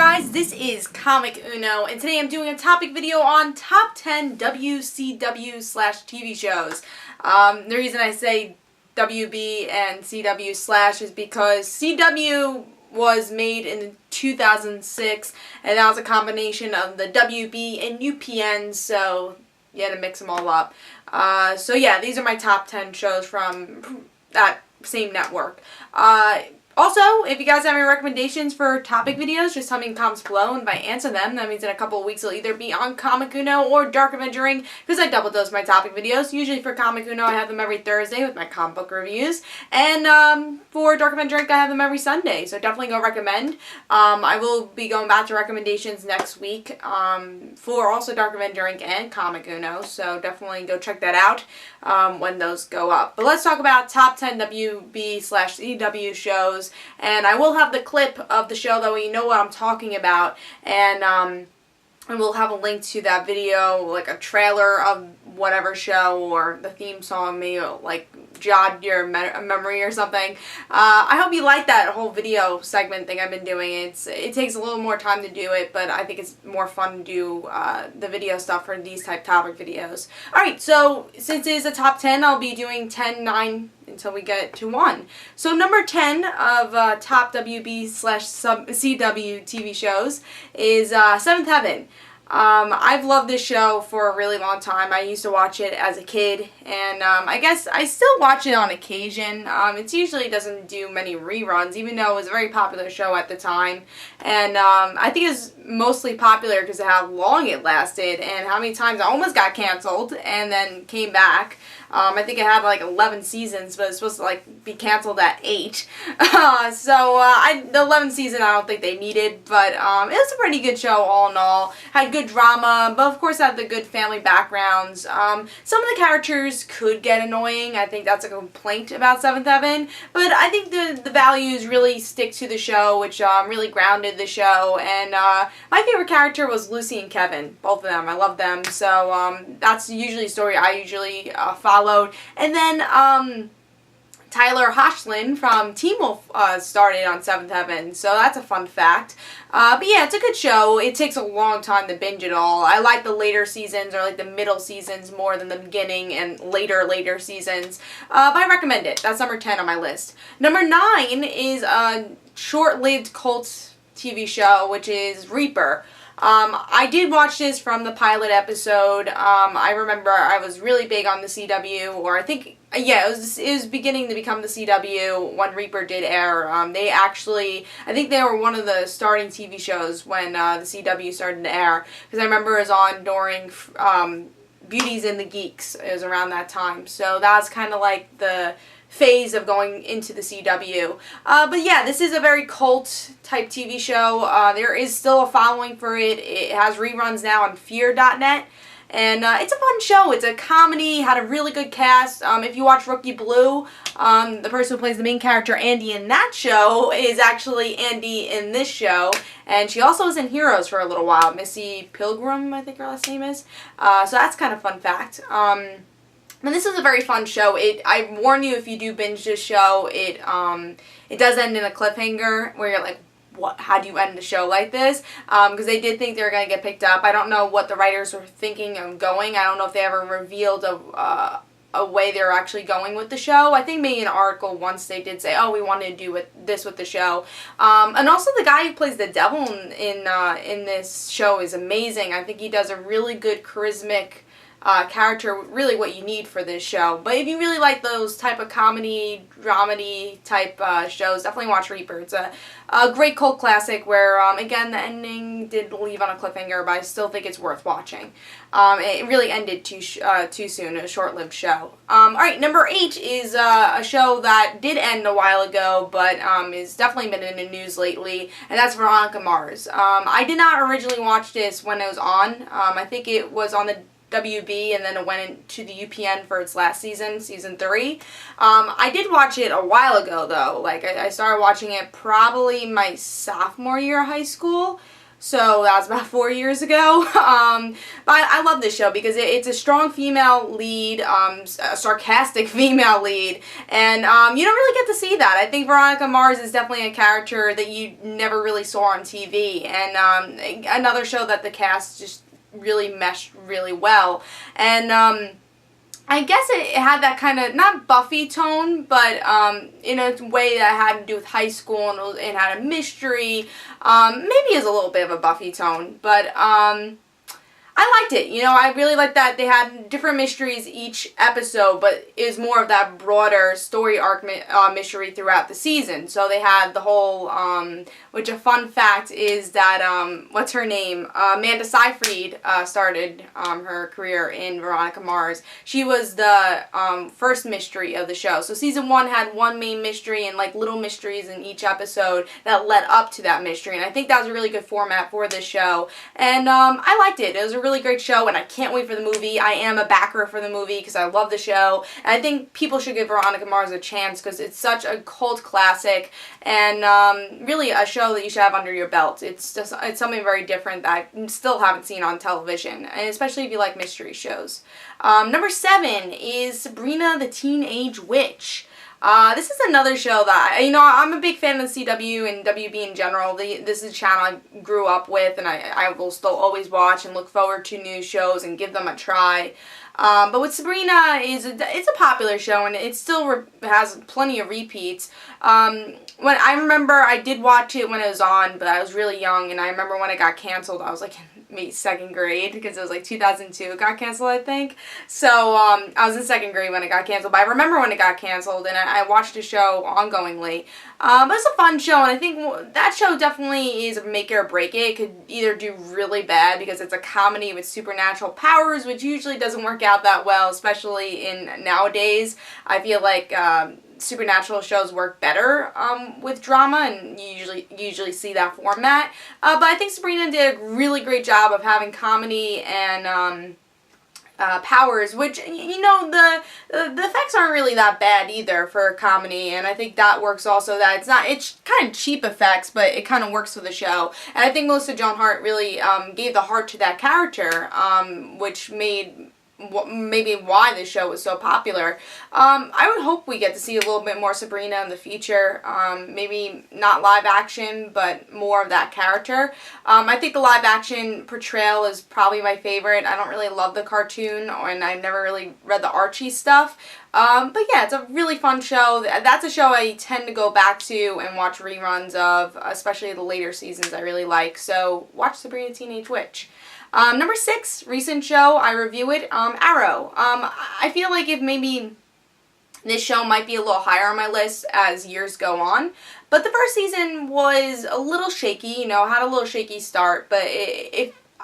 guys, this is Comic Uno, and today I'm doing a topic video on top 10 WCW/TV shows. The reason I say WB and CW/ is because CW was made in 2006, and that was a combination of the WB and UPN, so you had to mix them all up. So yeah, these are my top 10 shows from that same network. Also, if you guys have any recommendations for topic videos, just tell me in the comments below, and if I answer them, that means in a couple of weeks it'll either be on Comic Uno or Dark Avenger Inc. because I double dose my topic videos. Usually for Comic Uno, I have them every Thursday with my comic book reviews, and for Dark Avenger Inc. I have them every Sunday, so definitely go recommend. I will be going back to recommendations next week for also Dark Avenger Inc. and Comic Uno, so definitely go check that out when those go up. But let's talk about top 10 WB/CW shows. And I will have the clip of the show, though, you know what I'm talking about, and we'll have a link to that video, like a trailer of whatever show, or the theme song, maybe like jog your memory or something. I hope you like that whole video segment thing I've been doing. It takes a little more time to do it, but I think it's more fun to do the video stuff for these type topic videos. Alright, so since it is a top 10, I'll be doing 10, 9, until we get to 1. So number 10 of top WB/CW TV shows is Seventh Heaven. I've loved this show for a really long time. I used to watch it as a kid, and I guess I still watch it on occasion. It usually doesn't do many reruns, even though it was a very popular show at the time. And I think it's mostly popular because of how long it lasted and how many times it almost got canceled and then came back. I think it had like 11 seasons, but it's supposed to like be canceled at 8. The 11th season I don't think they needed, but it was a pretty good show all in all. Had good drama, but of course had the good family backgrounds. Some of the characters could get annoying. I think that's a complaint about Seventh Heaven, but I think the values really stick to the show, which really grounded the show. And my favorite character was Lucy and Kevin, both of them. I love them, so that's usually a story I usually follow. And then Tyler Hoechlin from Teen Wolf started on Seventh Heaven, so that's a fun fact. But yeah, it's a good show. It takes a long time to binge it all. I like the later seasons, or like the middle seasons, more than the beginning and later seasons. But I recommend it. That's number 10 on my list. Number 9 is a short-lived cult TV show, which is Reaper. I did watch this from the pilot episode. I remember I was really big on the CW, or I think, yeah, it was beginning to become the CW when Reaper did air. They actually, I think they were one of the starting TV shows when the CW started to air, because I remember it was on during Beauties and the Geeks. It was around that time, so that's kind of like the phase of going into the CW. But yeah, this is a very cult type TV show. There is still a following for it. It has reruns now on fear.net. And it's a fun show. It's a comedy, had a really good cast. If you watch Rookie Blue, the person who plays the main character, Andy, in that show is actually Andy in this show. And she also was in Heroes for a little while. Missy Pilgrim, I think her last name is. So that's kind of a fun fact. And this is a very fun show. I warn you, if you do binge this show, it does end in a cliffhanger where you're like, what? How do you end a show like this? Because they did think they were going to get picked up. I don't know what the writers were thinking of going. I don't know if they ever revealed a way they're actually going with the show. I think maybe in an article once they did say, oh, we wanted to do this with the show. And also the guy who plays the devil in this show is amazing. I think he does a really good charismatic character, really what you need for this show. But if you really like those type of comedy, dramedy type shows, definitely watch Reaper. It's a great cult classic where, again, the ending did leave on a cliffhanger, but I still think it's worth watching. It really ended too soon, a short-lived show. Alright, number 8 is a show that did end a while ago, but has definitely been in the news lately, and that's Veronica Mars. I did not originally watch this when it was on. I think it was on the WB, and then it went into the UPN for its last season, season 3. I did watch it a while ago, though. Like, I started watching it probably my sophomore year of high school. So that was about 4 years ago. But I love this show because it's a strong female lead, a sarcastic female lead, and you don't really get to see that. I think Veronica Mars is definitely a character that you never really saw on TV, and another show that the cast just really meshed really well. And I guess it had that kind of, not Buffy tone, but in a way that had to do with high school, and it had a mystery. Maybe it's a little bit of a Buffy tone, but I liked it. You know, I really liked that they had different mysteries each episode, but it was more of that broader story arc mystery throughout the season. So they had the whole, which a fun fact is that, what's her name? Amanda Seyfried started her career in Veronica Mars. She was the first mystery of the show. So season 1 had one main mystery and like little mysteries in each episode that led up to that mystery. And I think that was a really good format for this show. And I liked it. It was a really great show, and I can't wait for the movie. I am a backer for the movie because I love the show, and I think people should give Veronica Mars a chance because it's such a cult classic, and really a show that you should have under your belt. It's something very different that I still haven't seen on television, and especially if you like mystery shows. Number 7 is Sabrina the Teenage Witch. This is another show that, you know, I'm a big fan of the CW and WB in general. This is a channel I grew up with, and I will still always watch and look forward to new shows and give them a try. But with Sabrina, it's a popular show, and it still has plenty of repeats. When I remember, I did watch it when it was on, but I was really young, and I remember when it got canceled, I was like maybe 2nd grade, because it was like 2002 it got canceled, I think. So I was in 2nd grade when it got canceled, but I remember when it got canceled, and I watched the show ongoingly. But it's a fun show, and I think that show definitely is a make it or break it. It could either do really bad because it's a comedy with supernatural powers, which usually doesn't work out that well, especially in nowadays. I feel like supernatural shows work better with drama, and you usually see that format. But I think Sabrina did a really great job of having comedy and powers, which, you know, the effects aren't really that bad either for a comedy, and I think that works also. That it's kind of cheap effects, but it kind of works for the show. And I think Melissa Joan Hart really gave the heart to that character, which made maybe why this show was so popular. I would hope we get to see a little bit more Sabrina in the future. Maybe not live action, but more of that character. I think the live action portrayal is probably my favorite. I don't really love the cartoon, and I've never really read the Archie stuff. But yeah, it's a really fun show. That's a show I tend to go back to and watch reruns of, especially the later seasons I really like. So watch Sabrina Teenage Witch. Number 6, recent show, I review it, Arrow. I feel like if maybe this show might be a little higher on my list as years go on, but the first season was a little shaky, you know, had a little shaky start, but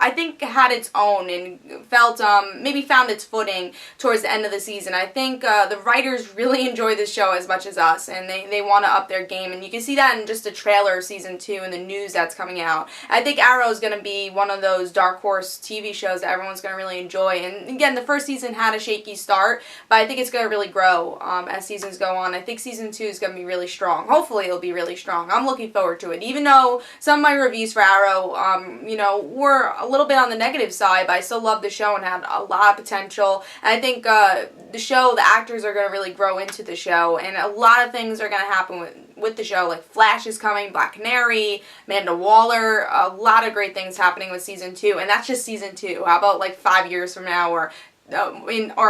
I think had its own and felt, maybe found its footing towards the end of the season. I think the writers really enjoy this show as much as us, and they want to up their game, and you can see that in just the trailer of season 2 and the news that's coming out. I think Arrow is going to be one of those dark horse TV shows that everyone's going to really enjoy, and again, the first season had a shaky start, but I think it's going to really grow as seasons go on. I think season 2 is going to be really strong. Hopefully it'll be really strong. I'm looking forward to it, even though some of my reviews for Arrow, you know, were a little bit on the negative side, but I still love the show and had a lot of potential. And I think the actors are going to really grow into the show, and a lot of things are going to happen with the show, like Flash is coming, Black Canary, Amanda Waller, a lot of great things happening with season 2, and that's just season 2. How about like 5 years from now, or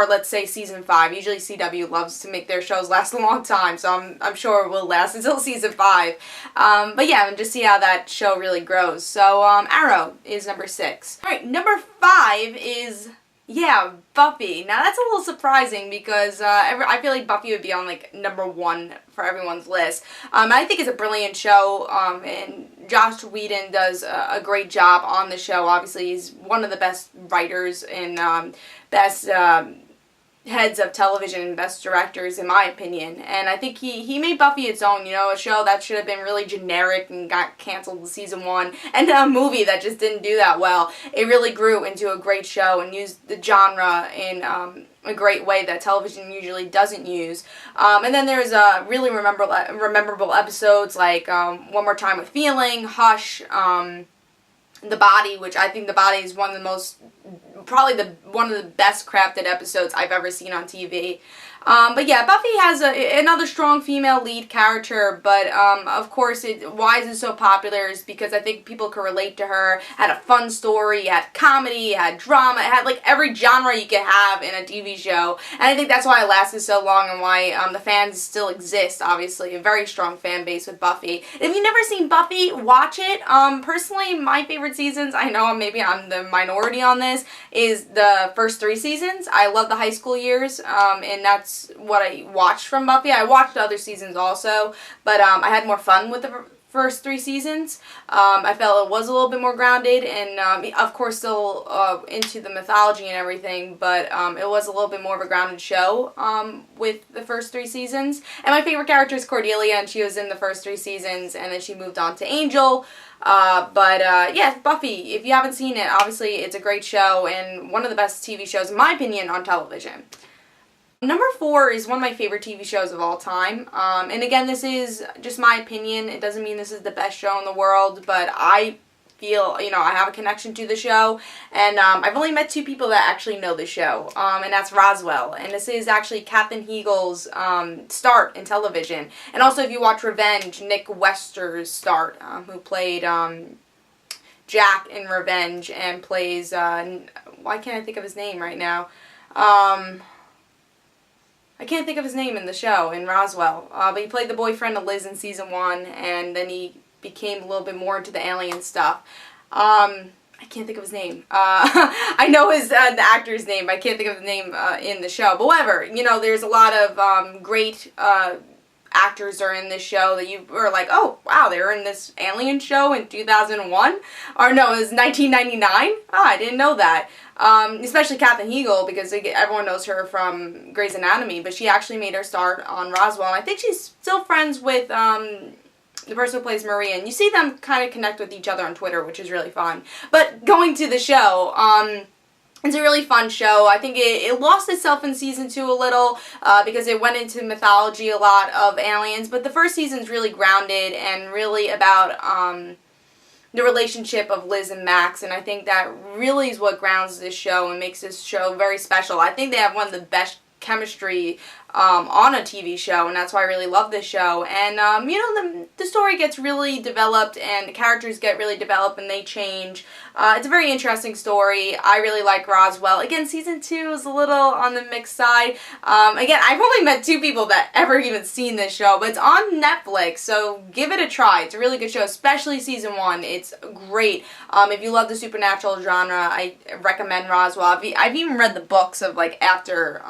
let's say season 5. Usually CW loves to make their shows last a long time, so I'm sure it will last until season 5. But yeah, and just see how that show really grows. So Arrow is number 6. Alright, number 5 is, yeah, Buffy. Now that's a little surprising because I feel like Buffy would be on like number 1 for everyone's list. I think it's a brilliant show, and Joss Whedon does a great job on the show. Obviously, he's one of the best writers and best heads of television and best directors, in my opinion. And I think he made Buffy its own, you know, a show that should have been really generic and got canceled in season 1, and a movie that just didn't do that well. It really grew into a great show and used the genre in a great way that television usually doesn't use. And then there's really rememberable episodes like One More Time with Feeling, Hush, The Body, which I think The Body is one of the most, probably one of the best crafted episodes I've ever seen on TV. But yeah, Buffy has another strong female lead character, but of course, why is it so popular is because I think people could relate to her. It had a fun story, it had comedy, it had drama, it had like every genre you could have in a TV show, and I think that's why it lasted so long and why the fans still exist, obviously. A very strong fan base with Buffy. If you've never seen Buffy, watch it. Personally, my favorite seasons, I know maybe I'm the minority on this, is the first 3 seasons. I love the high school years, and that's what I watched from Buffy. I watched other seasons also, but I had more fun with the first 3 seasons. I felt it was a little bit more grounded and of course still into the mythology and everything, but it was a little bit more of a grounded show with the first 3 seasons. And my favorite character is Cordelia, and she was in the first 3 seasons, and then she moved on to Angel. Yeah, Buffy, if you haven't seen it, obviously it's a great show and one of the best TV shows, in my opinion, on television. Number 4 is one of my favorite TV shows of all time, and again, this is just my opinion. It doesn't mean this is the best show in the world, but I feel, I have a connection to the show, and I've only met 2 people that actually know the show, and that's Roswell, and this is actually Katherine Heigl's start in television, and also if you watch Revenge, Nick Wester's start, who played Jack in Revenge, and plays, why can't I think of his name right now? I can't think of his name in the show, in Roswell, but he played the boyfriend of Liz in season 1, and then he became a little bit more into the alien stuff. I can't think of his name. I know the actor's name, but I can't think of the name in the show. But whatever, there's a lot of great actors are in this show that you were like, oh, wow, they were in this alien show in 2001? Or no, it was 1999? I didn't know that. Especially Katherine Heigl, because everyone knows her from Grey's Anatomy, but she actually made her start on Roswell, and I think she's still friends with the person who plays Maria, and you see them kind of connect with each other on Twitter, which is really fun. But going to the show, it's a really fun show. I think it lost itself in season 2 a little because it went into mythology a lot of aliens, but the first season's really grounded and really about the relationship of Liz and Max, and I think that really is what grounds this show and makes this show very special. I think they have one of the best chemistry on a TV show, and that's why I really love this show. And the story gets really developed, and the characters get really developed, and they change. It's a very interesting story. I really like Roswell. Again, season 2 is a little on the mixed side. Again, I've only met 2 people that ever even seen this show, but it's on Netflix, so give it a try. It's a really good show, especially season 1. It's great. If you love the supernatural genre, I recommend Roswell. I've even read the books of after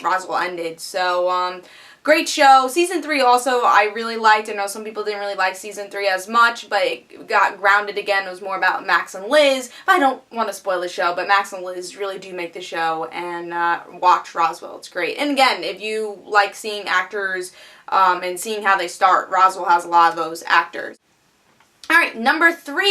Roswell ended, so great show. Season 3 also I really liked. I know some people didn't really like season 3 as much, but it got grounded again. It was more about Max and Liz. I don't want to spoil the show, but Max and Liz really do make the show, and watch Roswell. It's great. And again, if you like seeing actors and seeing how they start, Roswell has a lot of those actors. Alright, number 3,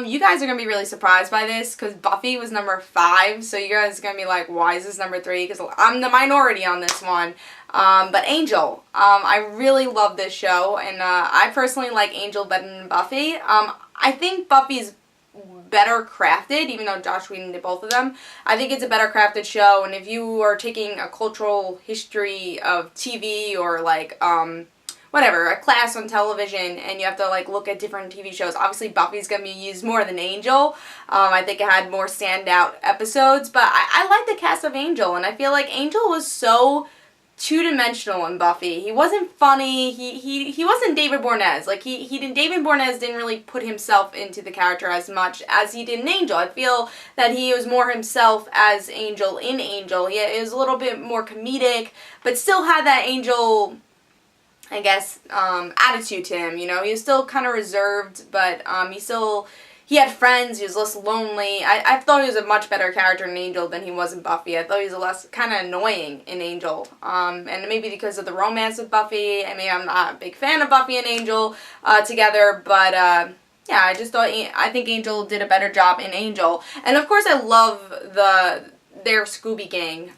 you guys are going to be really surprised by this, because Buffy was number 5, so you guys are going to be like, why is this number 3? Because I'm the minority on this one. But Angel, I really love this show, and I personally like Angel better than Buffy. I think Buffy's better crafted, even though Josh Whedon did both of them. I think it's a better crafted show, and if you are taking a cultural history of TV or whatever, a class on television, and you have to look at different TV shows. Obviously, Buffy's gonna be used more than Angel. I think it had more standout episodes, but I like the cast of Angel, and I feel like Angel was so two-dimensional in Buffy. He wasn't funny. He wasn't David Boreanaz. David Boreanaz didn't really put himself into the character as much as he did in Angel. I feel that he was more himself as Angel in Angel. It was a little bit more comedic, but still had that Angel, I guess, attitude to him, He was still kind of reserved, but he had friends, he was less lonely. I thought he was a much better character in Angel than he was in Buffy. I thought he was less kind of annoying in Angel. And maybe because of the romance with Buffy, I'm not a big fan of Buffy and Angel together, but yeah, I think Angel did a better job in Angel. And of course I love their Scooby Gang,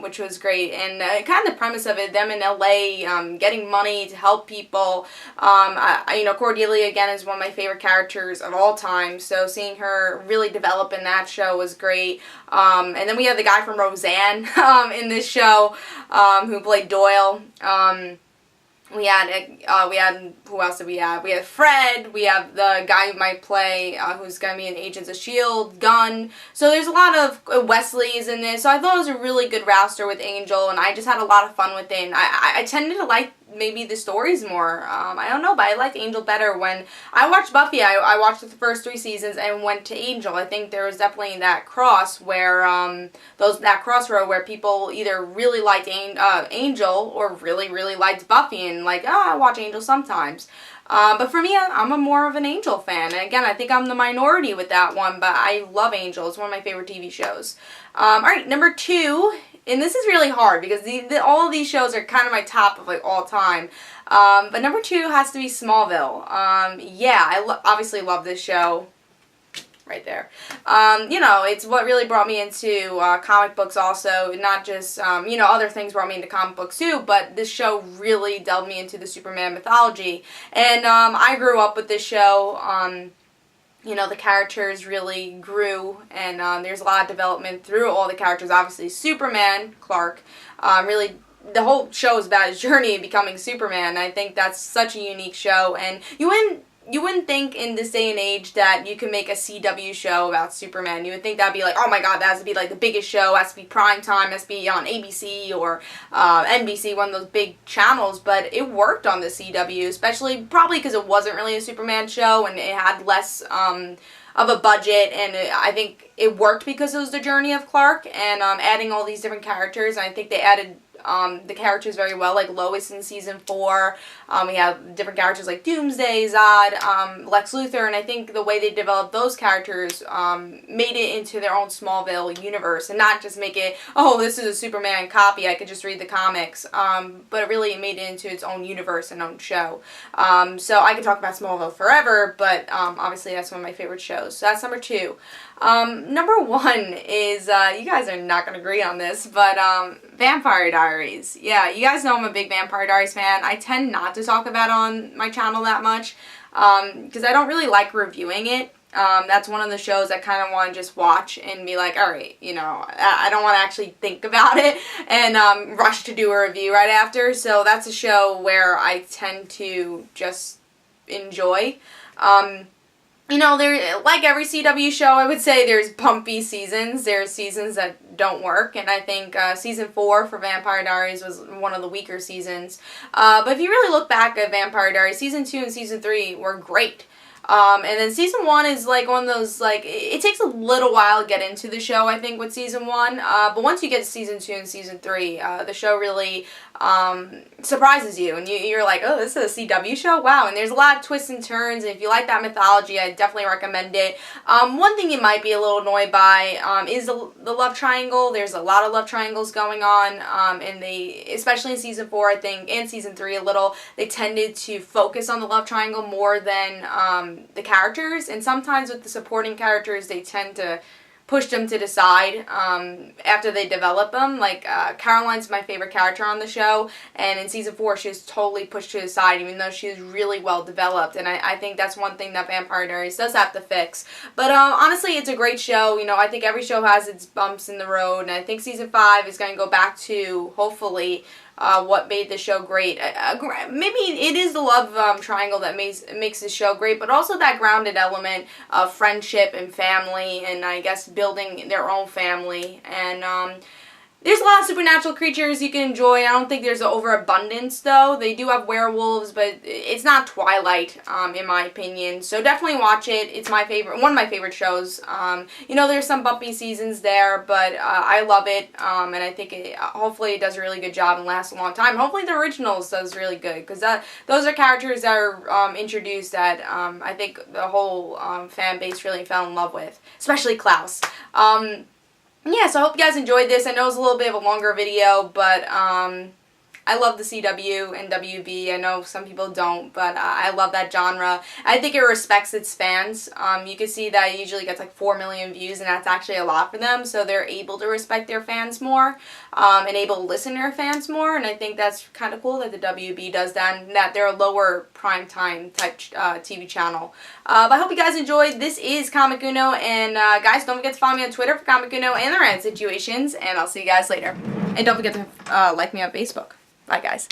which was great, and kind of the premise of it, them in LA, getting money to help people. You know, Cordelia again is one of my favorite characters of all time, so seeing her really develop in that show was great. And then we have the guy from Roseanne in this show, who played Doyle. We had, who else did we have? We had Fred, we have the guy who might play, who's going to be in Agents of S.H.I.E.L.D., Gunn. So there's a lot of Wesley's in this, so I thought it was a really good roster with Angel, and I just had a lot of fun with it, and I tended to like maybe the stories more. I don't know, but I liked Angel better. When I watched Buffy, I watched the first 3 seasons and went to Angel. I think there was definitely that cross where, that crossroad where people either really liked Angel or really, really liked Buffy, and like, oh, I watch Angel sometimes. But for me, I'm a more of an Angel fan. And again, I think I'm the minority with that one, but I love Angel. It's one of my favorite TV shows. Alright, number 2, and this is really hard because all of these shows are kind of my top of like all time. But number 2 has to be Smallville. Yeah, I obviously love this show. Right there. You know, it's what really brought me into comic books also, not just, you know, other things brought me into comic books too, but this show really delved me into the Superman mythology. And I grew up with this show. You know, the characters really grew, and there's a lot of development through all the characters. Obviously, Superman, Clark, really, the whole show is about his journey of becoming Superman. I think that's such a unique show, and you wouldn't think in this day and age that you could make a CW show about Superman. You would think that'd be like, oh my god, that has to be like the biggest show, has to be prime time, has to be on ABC or NBC, one of those big channels, but it worked on the CW, especially probably because it wasn't really a Superman show and it had less of a budget, and I think it worked because it was the journey of Clark and adding all these different characters, and I think they added the characters very well, like Lois in season 4. We have different characters like Doomsday, Zod, Lex Luthor, and I think the way they developed those characters made it into their own Smallville universe, and not just make it, oh, this is a Superman copy, I could just read the comics, but really it made it into its own universe and own show. So I could talk about Smallville forever, but obviously that's one of my favorite shows. So that's number 2. Number 1 is, you guys are not going to agree on this, but Vampire Diaries. Yeah, you guys know I'm a big Vampire Diaries fan. I tend not to talk about it on my channel that much, because I don't really like reviewing it. That's one of the shows I kind of want to just watch and be like, alright, you know, I don't want to actually think about it and rush to do a review right after, so that's a show where I tend to just enjoy. You know, like every CW show, I would say there's bumpy seasons. There's seasons that don't work, and I think season 4 for Vampire Diaries was one of the weaker seasons. But if you really look back at Vampire Diaries, season 2 and season 3 were great. And then season 1 is like one of those, like, it takes a little while to get into the show, I think, with season 1. But once you get to season 2 and season 3, the show really surprises you, and you're like, oh, this is a CW show? Wow. And there's a lot of twists and turns, and if you like that mythology, I definitely recommend it. One thing you might be a little annoyed by is the love triangle. There's a lot of love triangles going on, and they, especially in season 4, I think, and season 3 a little, they tended to focus on the love triangle more than the characters, and sometimes with the supporting characters, they tend to push them to the side after they develop them. Like, Caroline's my favorite character on the show, and in season 4 she was totally pushed to the side, even though she was really well developed, and I think that's one thing that Vampire Diaries does have to fix. But honestly, it's a great show. You know, I think every show has its bumps in the road, and I think season 5 is going to go back to, hopefully, what made the show great. Maybe it is the love triangle that makes the show great, but also that grounded element of friendship and family, and I guess building their own family. And there's a lot of supernatural creatures you can enjoy. I don't think there's an overabundance, though. They do have werewolves, but it's not Twilight, in my opinion. So definitely watch it. It's my favorite, one of my favorite shows. You know, there's some bumpy seasons there, but I love it, and I think hopefully it does a really good job and lasts a long time. Hopefully the originals does really good, because those are characters that are introduced that I think the whole fan base really fell in love with, especially Klaus. Yeah, so I hope you guys enjoyed this. I know it was a little bit of a longer video, but I I love the CW and WB. I know some people don't, but I love that genre. I think it respects its fans. You can see that it usually gets like 4 million views, and that's actually a lot for them, so they're able to respect their fans more, and able to listen to their fans more, and I think that's kind of cool that the WB does that, and that they're a lower prime time type TV channel. But I hope you guys enjoyed. This is Comic Uno, and guys, don't forget to follow me on Twitter for Comic Uno and the rant situations, and I'll see you guys later. And don't forget to like me on Facebook. Bye, guys.